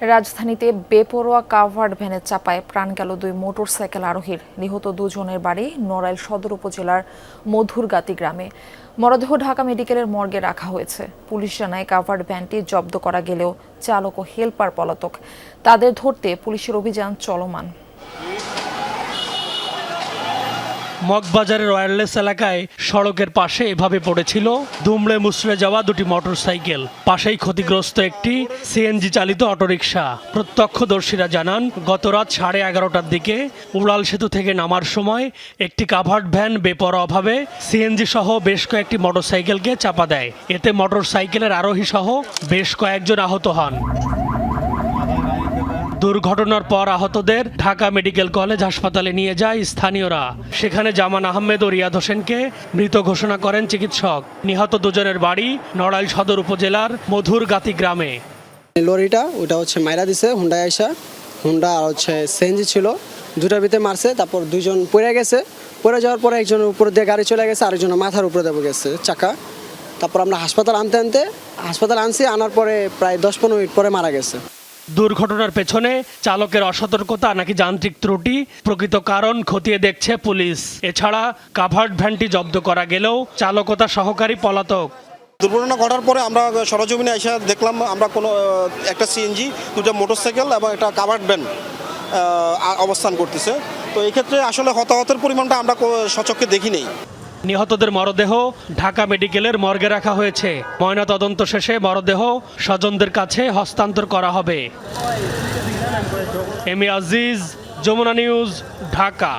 রাজধানীতে বেপরোয়া কাভার্ড ভ্যানের চাপায় প্রাণ গেল 2 মোটরসাইকেল আরোহীর। নিহত দুজনের বাড়ি নড়াইল সদর উপজেলার মধুরগাতি গ্রামে। মরদেহ ঢাকা মেডিকেলের মর্গে রাখা হয়েছে। পুলিশ জানায় কাভার্ড ভ্যানটি জব্দ করা গেলেও চালক ও হেলপার পলাতক। তাদের ধরতে পুলিশের অভিযান চলমান। মগবাজারের ওয়্যারলেস এলাকায় সড়কের পাশে এভাবে পড়েছিল দুমড়ে মুচড়ে যাওয়া দুটি মোটরসাইকেল। পাশেই ক্ষতিগ্রস্ত একটি সিএনজি চালিত অটোরিকশা। প্রত্যক্ষদর্শীরা জানান, গতরাত 11:30টার দিকে উড়াল সেতু থেকে নামার সময় একটি কাভার্ড ভ্যান বেপরোয়াভাবে সিএনজি সহ বেশ কয়েকটি মোটরসাইকেলকে চাপা দেয়। এতে মোটরসাইকেলের আরোহী সহ বেশ কয়েকজন আহত হন। দুর্ঘটনার পর আহতদের ঢাকা মেডিকেল কলেজ হাসপাতালে নিয়ে যায় স্থানীয়রা। সেখানে জামান আহমেদ ও রিয়াদ হোসেনকে মৃত ঘোষণা করেন চিকিৎসক। নিহত দুজনের বাড়ি নড়াইল সদর উপজেলার মধুরগাতি গ্রামে। লরিটা ওটা হচ্ছে মাইরা দিছে হুন্ডা আইসা, হুন্ডা আর হচ্ছে সিএনজি ছিল, দুটার ভিতরে মারছে। তারপর দুইজন পড়ে গেছে, পড়ে যাওয়ার পরে একজনের উপর দিয়ে গাড়ি চলে গেছে, আরেকজনের মাথার উপরে দেবো গেছে চাকা। তারপর আমরা হাসপাতাল আনছি, আনার পরে প্রায় 10-15 মিনিট পরে মারা গেছে। দুর্ঘটনার পেছনে চালকের অসতর্কতা নাকি যান্ত্রিক ত্রুটি, প্রকৃত কারণ খতিয়ে দেখছে পুলিশ। এছাড়া কাভার্ড ভ্যানটি জব্দ করা গেলেও চালকতা সহকারী পলাতক। দুর্ঘটনা ঘটার পরে আমরা সরজমিনে এসে দেখলাম আমরা কোনো একটা সিএনজি, দুটো মোটরসাইকেল এবং একটা কাভার্ড ভ্যান অবস্থান করতেছে। তো এই ক্ষেত্রে আসলে হতাহতের পরিমাণটা আমরা সচক্ষে দেখি নেই। নিহতদের মরদেহ ঢাকা মেডিকেলের মর্গে রাখা হয়েছে। ময়নাতদন্ত শেষে মরদেহ স্বজনদের কাছে হস্তান্তর করা হবে। M A Aziz, Jamuna news, Dhaka.